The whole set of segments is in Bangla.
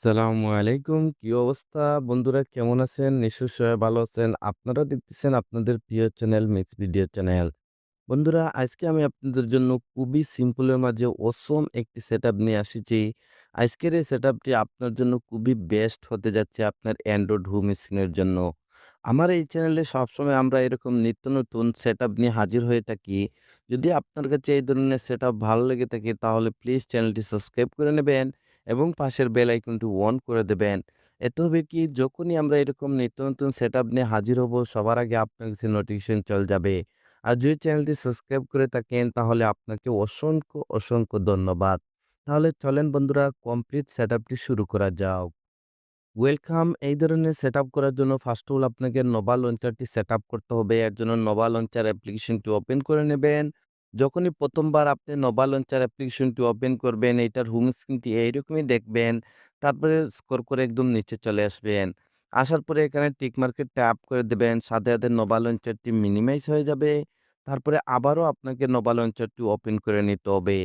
আসসালামু আলাইকুম। কি অবস্থা? বন্ধুরা কেমন আছেন? নিশ্চয়ই সবাই ভালো আছেন। আপনারা দেখতেছেন আপনাদের প্রিয় চ্যানেল মিক্স ভিডিও চ্যানেল। বন্ধুরা আজকে আমি আপনাদের জন্য খুবই সিম্পলের মাঝে অসম একটি সেটআপ নিয়ে আসিছি। আজকের এই সেটআপটি আপনার জন্য খুবই বেস্ট হতে যাচ্ছে আপনার অ্যান্ড্রয়েড হোম স্ক্রিনের জন্য। আমার এই চ্যানেলে সবসময় আমরা এরকম নিত্য নতুন সেটআপ নিয়ে হাজির হয়ে থাকি। যদি আপনার কাছে এই ধরনের সেটআপ ভালো লেগে থাকে তাহলে প্লিজ চ্যানেলটি সাবস্ক্রাইব করে নেবেন এবং পাশের বেল আইকনটি অন করে দেবেন। এতে হবে কি যখনই আমরা এরকম নিত্য নতুন সেটআপ নিয়ে হাজির হব সবার আগে আপনার কাছে নোটিফিকেশন চলে যাবে। আর যদি চ্যানেলটি সাবস্ক্রাইব করে থাকেন তাহলে আপনাকে অসংখ্য ধন্যবাদ। তাহলে চলেন বন্ধুরা কমপ্লিট সেটআপটি শুরু করা যাক। ওয়েলকাম। এই ধরনের সেটআপ করার জন্য ফার্স্ট অফ অল আপনাকে নোভা লঞ্চারটি সেটআপ করতে হবে। এর জন্য নোভা লঞ্চার অ্যাপ্লিকেশনটি ওপেন করে নেবেন। যখনই প্রথমবার আপনি নোভা লঞ্চার অ্যাপ্লিকেশনটি ওপেন করবেন, এটার হোম স্ক্রিনটি এইরকমই দেখবেন। তারপরে স্ক্রল করে একদম নিচে চলে আসবেন। আসার পরে এখানে টিক মার্কে ট্যাপ করে দেবেন। সাথে নোভা লঞ্চারটি মিনিমাইজ হয়ে যাবে। তারপরে আবারও আপনাকে নোভা লঞ্চারটি ওপেন করে নিতে হবে।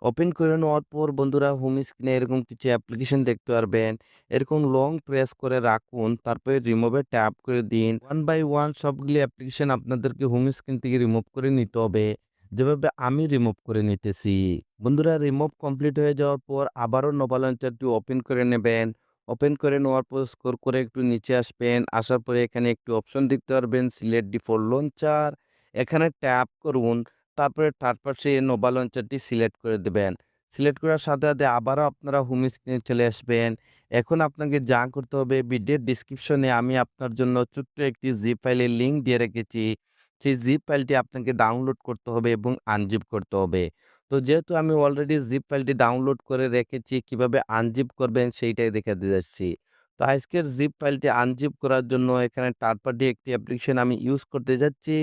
ওপেন করে নেওয়ার পর বন্ধুরা হোম স্ক্রিনে এরকম কিছু অ্যাপ্লিকেশন দেখতে পারবেন। এরকম লং প্রেস করে রাখুন, তারপরে রিমুভে ট্যাপ করে দিন। ওয়ান বাই ওয়ান সবগুলি অ্যাপ্লিকেশন আপনাদেরকে হোম স্ক্রিন থেকে রিমুভ করে নিতে হবে, যেভাবে আমি রিমুভ করে নিতেছি। বন্ধুরা রিমুভ কমপ্লিট হয়ে যাওয়ার পর আবারও নোভা লঞ্চারটি ওপেন করে নেবেন। ওপেন করে নেওয়ার পর স্ক্রল করে একটু নিচে আসবেন। আসার পরে এখানে একটি অপশন দেখতে পারবেন সিলেক্ট ডিফল্ট লঞ্চার। এখানে ট্যাপ করুন। তারপরে থার্ড পাশে নোভা লঞ্চারটি সিলেক্ট করে দেবেন। সিলেক্ট করার সাথে আবারও আপনারা হোম স্ক্রিনে চলে আসবেন। এখন আপনাকে যা করতে হবে ভিডিওর ডেসক্রিপশনে আমি আপনার জন্য ছোট্ট একটি জিপ ফাইলের লিঙ্ক দিয়ে রেখেছি। সেই জিপ ফাইলটি আপনাকে ডাউনলোড করতে হবে এবং আনজিপ করতে হবে। তো যেহেতু আমি অলরেডি জিপ ফাইলটি ডাউনলোড করে রেখেছি, কিভাবে আনজিপ করবেন সেইটাই দেখাতে যাচ্ছি। তো আজকের জিপ ফাইলটি আনজিপ করার জন্য এখানে থার্ড পার্টি একটি অ্যাপ্লিকেশন আমি ইউজ করতে যাচ্ছি।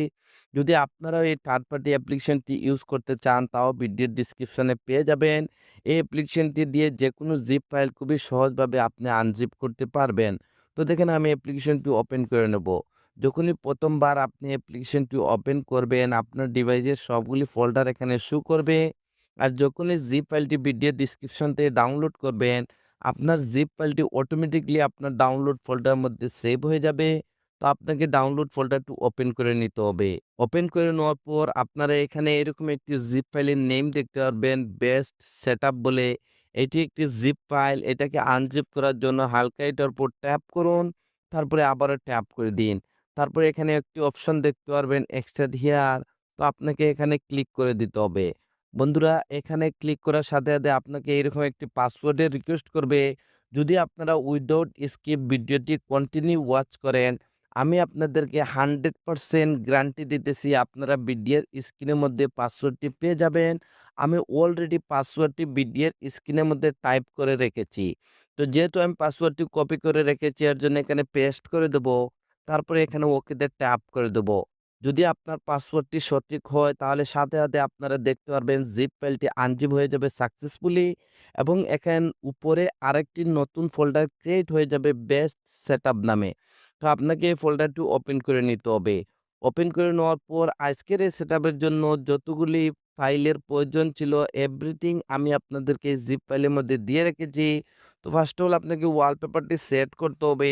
যদি আপনারা এই থার্ড পার্টি অ্যাপ্লিকেশনটি ইউজ করতে চান তাও ভিডিওর ডেসক্রিপশনে পেয়ে যাবেন। এই অ্যাপ্লিকেশনটি দিয়ে যেকোনো জিপ ফাইল খুবই সহজভাবে আপনি আনজিপ করতে পারবেন। তো দেখেন আমি অ্যাপ্লিকেশনটি ওপেন করে নেব। যখনই প্রথমবার আপনি অ্যাপ্লিকেশনটি ওপেন করবেন আপনার ডিভাইসের সবগুলি ফোল্ডার এখানে শো করবে। আর যখনই জিপ ফাইলটি ভিডিও ডেসক্রিপশন থেকে ডাউনলোড করবেন আপনার জিপ ফাইলটি অটোমেটিকলি আপনার ডাউনলোড ফোল্ডারের মধ্যে সেভ হয়ে যাবে। তো আপনাকে ডাউনলোড ফোল্ডারটি ওপেন করে নিতে হবে। ওপেন করে নেওয়ার পর আপনারা এখানে এরকম একটি জিপ ফাইলের নেম দেখতে পারবেন বেস্ট সেটআপ বলে। এটি একটি জিপ ফাইল। এটাকে আনজিপ করার জন্য হালকা এটার উপর ট্যাপ করুন। তারপরে আবারও ট্যাপ করে দিন। তারপরে এখানে একটি অপশন দেখতে পারবেন এক্সট্রাক্ট হিয়ার। তো আপনাকে এখানে ক্লিক করে দিতে হবে। বন্ধুরা এখানে ক্লিক করার সাথে আপনাকে এরকম একটি পাসওয়ার্ডের রিকোয়েস্ট করবে। যদি আপনারা উইদাউট স্কিপ ভিডিওটি কন্টিনিউ ওয়াচ করেন আমি আপনাদেরকে 100% গ্যারান্টি দিতেছি আপনারা ভিডিওর স্ক্রিনের মধ্যে পাসওয়ার্ডটি পেয়ে যাবেন। আমি অলরেডি পাসওয়ার্ডটি ভিডিওর স্ক্রিনের মধ্যে টাইপ করে রেখেছি। তো যেহেতু আমি পাসওয়ার্ডটি কপি করে রেখেছি এর জন্য এখানে পেস্ট করে দেবো। তারপরে এখানে ওকেতে ট্যাপ করে দেবো। যদি আপনার পাসওয়ার্ডটি সঠিক হয় তাহলে সাথে আপনারা দেখতে পারবেন জিপ ফাইলটি আনজিপ হয়ে যাবে সাকসেসফুলি এবং এখানে উপরে আরেকটি নতুন ফোল্ডার ক্রিয়েট হয়ে যাবে বেস্ট সেটআপ নামে। তো আপনাকে এই ফোল্ডারটি ওপেন করে নিতে হবে। ওপেন করে নেওয়ার পর আজকের এই সেটআপের জন্য যতগুলি ফাইলের প্রয়োজন ছিল এভরিথিং আমি আপনাদেরকে জিপ ফাইলের মধ্যে দিয়ে রেখেছি। তো ফার্স্ট অফ অল আপনাকে ওয়ালপেপারটি সেট করতে হবে।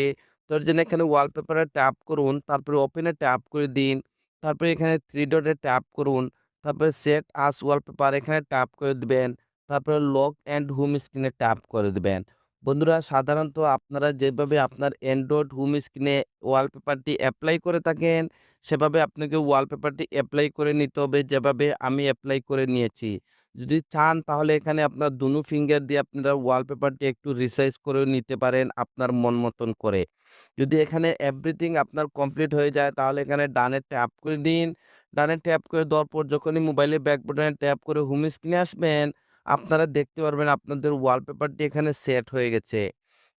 তো এর জন্য এখানে ওয়ালপেপারে ট্যাপ করুন, তারপরে ওপেনে ট্যাপ করে দিন। তারপরে এখানে 3 ডটে ট্যাপ করুন। তারপরে সেট আস ওয়ালপেপার এখানে ট্যাপ করে দিবেন। তারপরে লক অ্যান্ড হোম স্ক্রিনে ট্যাপ করে দিবেন। বন্ধুরা সাধারণত আপনারা যেভাবে আপনার অ্যান্ড্রয়েড হোম স্ক্রিনে ওয়ালপেপারটি অ্যাপ্লাই করে থাকেন সেভাবে আপনাকে ওয়ালপেপারটি অ্যাপ্লাই করে নিতে হবে যেভাবে আমি অ্যাপ্লাই করে নিয়েছি। যদি চান তাহলে এখানে আপনার দুনো ফিঙ্গার দিয়ে আপনারা ওয়ালপেপারটি একটু রিসাইজ করেও নিতে পারেন আপনার মন মতন করে। যদি এখানে এভরিথিং আপনার কমপ্লিট হয়ে যায় তাহলে এখানে ডানে ট্যাপ করে দিন। ডানে ট্যাপ করে দেওয়ার পর যখনই মোবাইলের ব্যাক বাটনে ট্যাপ করে হোম স্ক্রিনে আসবেন আপনারা দেখতে পারবেন আপনাদের ওয়ালপেপারটি এখানে সেট হয়ে গেছে।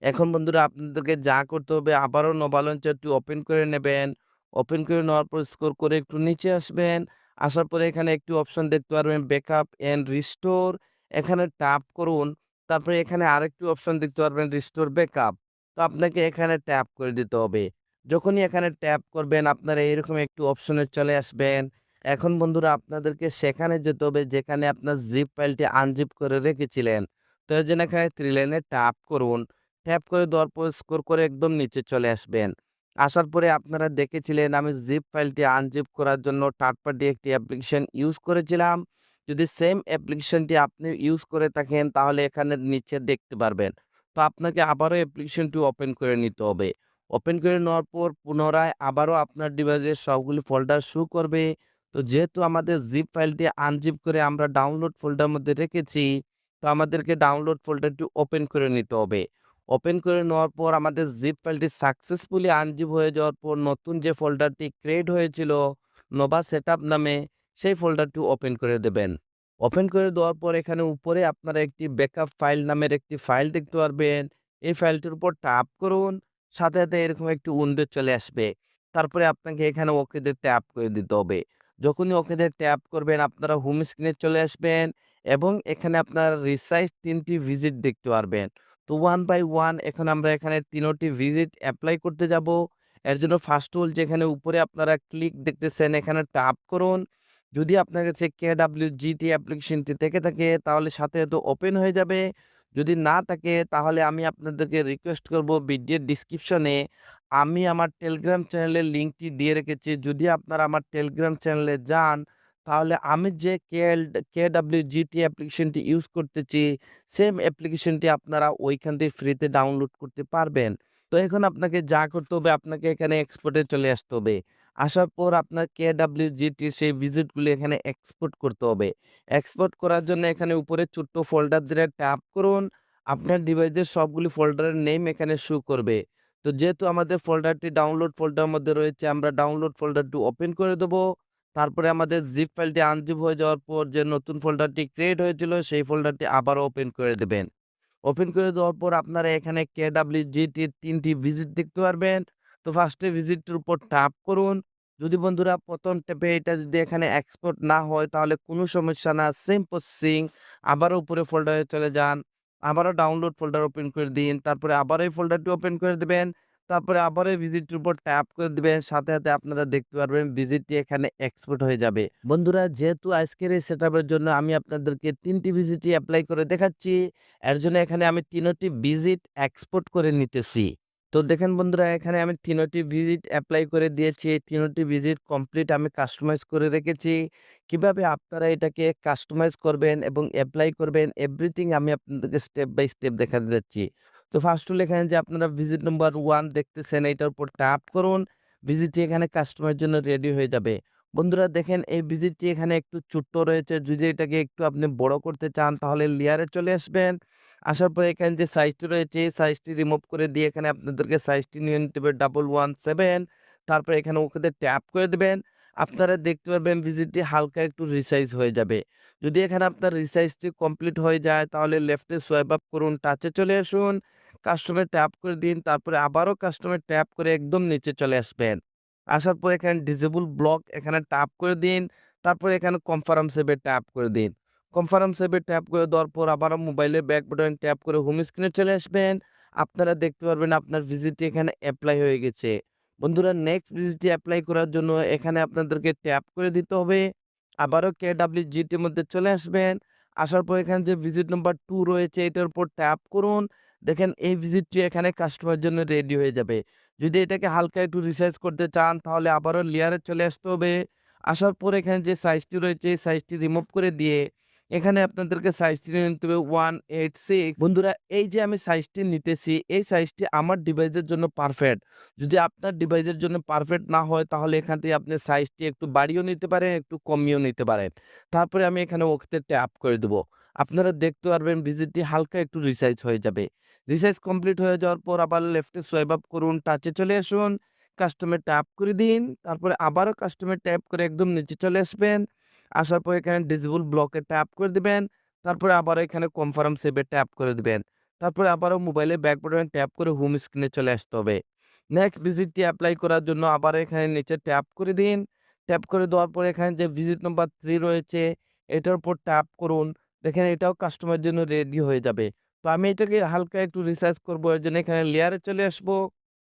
এখন বন্ধুরা আপনাদেরকে যা করতে হবে আবারও নোভা লঞ্চারটি ওপেন করে নেবেন। ওপেন করে নেওয়ার পর স্ক্রল করে একটু নিচে আসবেন। আসার পরে এখানে একটি অপশন দেখতে পারবেন ব্যাকআপ অ্যান্ড রিস্টোর। এখানে ট্যাপ করুন। তারপরে এখানে আরেকটি অপশন দেখতে পারবেন রিস্টোর ব্যাকআপ। তো আপনাকে এখানে ট্যাপ করে দিতে হবে। যখনই এখানে ট্যাপ করবেন আপনারা এরকম একটি অপশনে চলে আসবেন। এখন বন্ধুরা আপনাদেরকে সেখানে যেতে হবে যেখানে আপনার জিপ ফাইলটি আনজিপ করে রেখেছিলেন। তো এর জন্য এখানে 3 লাইনে ট্যাপ করুন। ট্যাপ করে দেওয়ার পর স্ক্রল করে একদম নিচে চলে আসবেন। আসার পরে আপনারা দেখেছিলেন আমি জিপ ফাইলটি আনজিপ করার জন্য থার্ড পার্টি একটি অ্যাপ্লিকেশন ইউজ করেছিলাম। যদি সেম অ্যাপ্লিকেশনটি আপনি ইউজ করে থাকেন তাহলে এখানে নিচে দেখতে পারবেন। তো আপনাকে আবারও অ্যাপ্লিকেশনটি ওপেন করে নিতে হবে। ওপেন করে নেওয়ার পর পুনরায় আবারও আপনার ডিভাইসের সবগুলি ফোল্ডার শো করবে। তো যেহেতু আমাদের জিপ ফাইলটি আনজিপ করে আমরা ডাউনলোড ফোল্ডার মধ্যে রেখেছি, তো আমাদেরকে ডাউনলোড ফোল্ডারটি ওপেন করে নিতে হবে। ওপেন করে নেওয়ার পর আমাদের জিপ ফাইলটি সাকসেসফুলি আনজিপ হয়ে যাওয়ার পর নতুন যে ফোল্ডারটি ক্রিয়েট হয়েছিল নোভা সেটআপ নামে, সেই ফোল্ডারটি ওপেন করে দেবেন। ওপেন করে দেওয়ার পর এখানে উপরে আপনারা একটি ব্যাকআপ ফাইল নামের একটি ফাইল দেখতে পারবেন। এই ফাইলটির উপর ট্যাপ করুন। সাথে, সাথে এরকম একটি উইন্ডো চলে আসবে। তারপরে আপনাকে এখানে ওকেতে ট্যাপ করে দিতে হবে। যখনই ওকেতে ট্যাপ করবেন আপনারা হোম স্ক্রিনে চলে আসবেন এবং এখানে আপনারা রিসাইজ ৩ টি ভিজিট দেখতে পারবেন। তো ওয়ান বাই ওয়ান এখন আমরা এখানে ৩টি ভিজিট এপ্লাই করতে যাব। এর জন্য ফার্স্ট অল যেখানে উপরে আপনারা ক্লিক দেখতেছেন এখানে ট্যাপ করুন। যদি আপনার কাছে KWGT অ্যাপ্লিকেশনটি থেকে থাকে তাহলে সাথে, সাথে ওপেন হয়ে যাবে। যদি না থাকে তাহলে আমি আপনাদেরকে রিকোয়েস্ট করব ভিডিওর ডেসক্রিপশনে আমি আমার টেলিগ্রাম চ্যানেলের লিঙ্কটি দিয়ে রেখেছি। যদি আপনারা আমার টেলিগ্রাম চ্যানেলে যান তাহলে আমি যে KWGT অ্যাপ্লিকেশনটি ইউজ করতেছি সেম অ্যাপ্লিকেশনটি আপনারা ওইখান থেকে ফ্রিতে ডাউনলোড করতে পারবেন। তো এখন আপনাকে যা করতে হবে আপনাকে এখানে এক্সপোর্টে চলে আসতে হবে। আসার পর আপনার KWGT সেই ভিজিটগুলি এখানে এক্সপোর্ট করতে হবে। এক্সপোর্ট করার জন্য এখানে উপরে ছোট্ট ফোল্ডার দিয়ে ট্যাপ করুন। আপনার ডিভাইসের সবগুলি ফোল্ডারের নেম এখানে শো করবে। তো যেহেতু আমাদের ফোল্ডারটি ডাউনলোড ফোল্ডারের মধ্যে রয়েছে আমরা ডাউনলোড ফোল্ডারটি ওপেন করে দেবো। তারপরে আমাদের জিপ ফাইলটি আনজিপ হয়ে যাওয়ার পর যে নতুন ফোল্ডারটি ক্রিয়েট হয়েছিল সেই ফোল্ডারটি আবারও ওপেন করে দেবেন। ওপেন করে দেওয়ার পর আপনারা এখানে KWGT-র ৩ টি ভিজিট দেখতে পারবেন। তো ফার্স্টে ভিজিটটির উপর ট্যাপ করুন। যদি বন্ধুরা ১ম ট্যাপে এটা যদি এখানে এক্সপোর্ট না হয় তাহলে কোনো সমস্যা না। সেম প্রসেসিং আবারও উপরে ফোল্ডারে চলে যান। আবারও ডাউনলোড ফোল্ডার ওপেন করে দিন। তারপরে আবারও এই ফোল্ডারটি ওপেন করে দিবেন। তারপরে আবারও এই ভিজিটটির উপর ট্যাপ করে দিবেন। সাথে, সাথে আপনারা দেখতে পারবেন ভিজিটটি এখানে এক্সপোর্ট হয়ে যাবে। বন্ধুরা যেহেতু আজকের এই সেটআপের জন্য আমি আপনাদেরকে ৩ টি ভিজিটই এপ্লাই করে দেখাচ্ছি। এর জন্য এখানে আমি ৩টি ভিজিট এক্সপোর্ট করে নিতেছি। তো দেখেন বন্ধুরা এখানে আমি ৩টি ভিজিট এপ্লাই করে দিয়েছি। এই ৩টি ভিজিট কমপ্লিট আমি কাস্টমাইজ করে রেখেছি। কিভাবে আপনারা এটাকে কাস্টমাইজ করবেন এবং এপ্লাই করবেন এভরিথিং আমি আপনাদেরকে স্টেপ বাই স্টেপ দেখাতে যাচ্ছি। তো ফার্স্ট হলো এখানে যে আপনারা ভিজিট নাম্বার 1 দেখতেছেন এইটার উপর ট্যাপ করুন। ভিজিটটি এখানে কাস্টমারের জন্য রেডি হয়ে যাবে। বন্ধুরা দেখেন এই ভিজিটটি এখানে একটু ছোট্ট রয়েছে। যদি এটাকে একটু আপনি বড় করতে চান তাহলে লেয়ারে চলে আসবেন। আসার পরে এখানে যে সাইজটি রয়েছে এই সাইজটি রিমুভ করে দিয়ে এখানে আপনাদেরকে সাইজটি নিয়ে নিতে হবে 117। তারপরে এখানে ওকেতে ট্যাপ করে দিবেন। আপনারা দেখতে পারবেন ভিজিটটি হালকা একটু রিসাইজ হয়ে যাবে। যদি এখানে আপনার রিসাইজটি কমপ্লিট হয়ে যায় তাহলে লেফটে সোয়াইপ আপ করুন, টাচে চলে আসুন, কাস্টমে ট্যাপ করে দিন। তারপরে আবারও কাস্টমে ট্যাপ করে একদম নিচে চলে আসবেন। আসার পর এখানে ডিসেবল ব্লক এখানে ট্যাপ করে দিন। তারপরে এখানে কনফার্ম সেভে ট্যাপ করে দিন। কনফার্ম সেভে ট্যাপ করে দেওয়ার পর আবারও মোবাইলের ব্যাক বাটনে ট্যাপ করে হোম স্ক্রিনে চলে আসবেন। আপনারা দেখতে পারবেন আপনার ভিজিটটি এখানে এপ্লাই হয়ে গেছে। বন্ধুরা নেক্সট ভিজিটটি এপ্লাই করার জন্য এখানে আপনাদেরকে ট্যাপ করে দিতে হবে। আবারও KWGT-র মধ্যে চলে আসবেন। আসার পর এখানে যে ভিজিট নাম্বার 2 রয়েছে এটার উপর ট্যাপ করুন। দেখেন এই ভিজিটটি এখানে কাস্টমারের জন্য রেডি হয়ে যাবে। যদি এটাকে হালকা একটু রিসার্চ করতে চান তাহলে আবারও লেয়ারে চলে আসতে হবে। আসার পর এখানে যে সাইজটি রয়েছে এই সাইজটি রিমুভ করে দিয়ে এখানে আপনাদেরকে সাইজটি নিয়ে নিতে হবে 186। বন্ধুরা এই যে আমি সাইজটি নিতেছি এই সাইজটি আমার ডিভাইসের জন্য পারফেক্ট। যদি আপনার ডিভাইসের জন্য পারফেক্ট না হয় তাহলে এখান থেকে আপনি সাইজটি একটু বাড়িয়েও নিতে পারেন, একটু কমিয়েও নিতে পারেন। তারপরে আমি এখানে ওকেতে ট্যাপ করে দেব। আপনারা দেখতে পারবেন ভিজিটটি হালকা একটু রিসাইজ হয়ে যাবে। রিসার্চ কমপ্লিট হয়ে যাওয়ার পর আবার লেফটে সোয়াইপ আপ করুন, টাচে চলে আসুন, কাস্টমে ট্যাপ করে দিন। তারপরে আবারও কাস্টমে ট্যাপ করে একদম নিচে চলে আসবেন। আসার পর এখানে ডিসেবল ব্লকে ট্যাপ করে দিবেন। তারপরে আবারও এখানে কনফার্ম সেভে ট্যাপ করে দিবেন। তারপরে আবারও মোবাইলের ব্যাক বাটনে ট্যাপ করে হোম স্ক্রিনে চলে আসতে হবে। নেক্সট ভিজিটটি এপ্লাই করার জন্য আবার এখানে নিচে ট্যাপ করে দিন। ট্যাপ করে দেওয়ার পর এখানে যে ভিজিট নাম্বার 3 রয়েছে এটার উপর ট্যাপ করুন। দেখেন এটাও কাস্টমারের জন্য রেডি হয়ে যাবে। তো আমি এটাকে হালকা একটু রিসার্চ করবো। এর জন্য এখানে লেয়ারে চলে আসবো।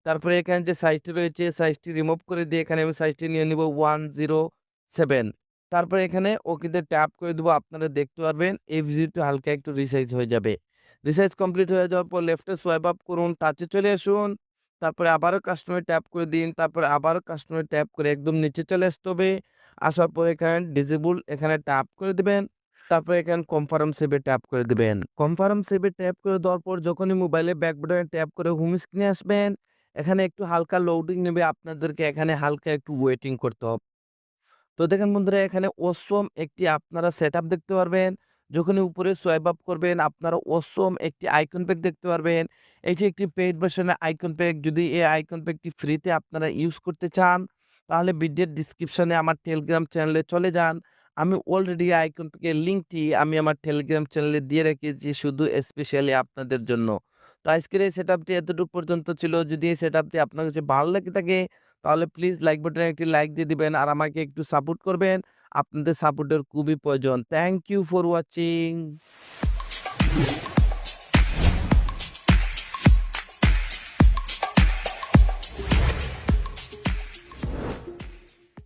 তারপরে এখানে যে সাইজটি রয়েছে সাইজটি রিমুভ করে দিয়ে এখানে আমি সাইজটি নিয়ে নিব 107। তারপরে এখানে ওকেতে ট্যাপ করে দেবো। আপনারা দেখতে পারবেন এই ভিডিওটি হালকা একটু রিসাইজ হয়ে যাবে। রিসার্চ কমপ্লিট হয়ে যাওয়ার পর লেফটে সোয়াইপ আপ করুন, টাচে চলে আসুন। তারপরে আবারও কাস্টমারে ট্যাপ করে দিন। তারপরে আবারও কাস্টমারে ট্যাপ করে একদম নিচে চলে আসতে হবে। আসার পর এখানে ডিসেবল এখানে ট্যাপ করে দিবেন। তারপরে এখানে কনফার্ম সেভে ট্যাপ করে দিবেন। কনফার্ম সেভে ট্যাপ করে দেওয়ার পর যখনই মোবাইলে ব্যাক বাটনে ট্যাপ করে হোম স্ক্রিনে আসবেন, এখানে একটু হালকা লোডিং নেবে। আপনাদেরকে এখানে হালকা একটু ওয়েটিং করতে হবে। তো দেখেন বন্ধুরা এখানে অসম একটি আপনারা সেটআপ দেখতে পারবেন। যখনই উপরে সোয়াইপ আপ করবেন আপনারা অসম একটি আইকন প্যাক দেখতে পারবেন। এটি একটি পেইড ভার্সনের আইকন প্যাক। যদি এই আইকন প্যাকটি ফ্রিতে আপনারা ইউজ করতে চান, তাহলে ভিডিওর ডিসক্রিপশনে আমার টেলিগ্রাম চ্যানেলে চলে যান। আমি অলরেডি আইকন প্যাকের লিঙ্কটি আমি আমার টেলিগ্রাম চ্যানেলে দিয়ে রেখেছি শুধু স্পেশালি আপনাদের জন্য। তো আজকের এই সেটআপটি এতটুকু পর্যন্ত ছিল। যদি এই সেটআপটি আপনার কাছে ভালো লেগে থাকে তাহলে প্লিজ লাইক বাটনে একটি লাইক দিয়ে দিবেন আর আমাকে একটু সাপোর্ট করবেন। আপনাদের সাপোর্টের খুবই প্রয়োজন। Thank you for watching.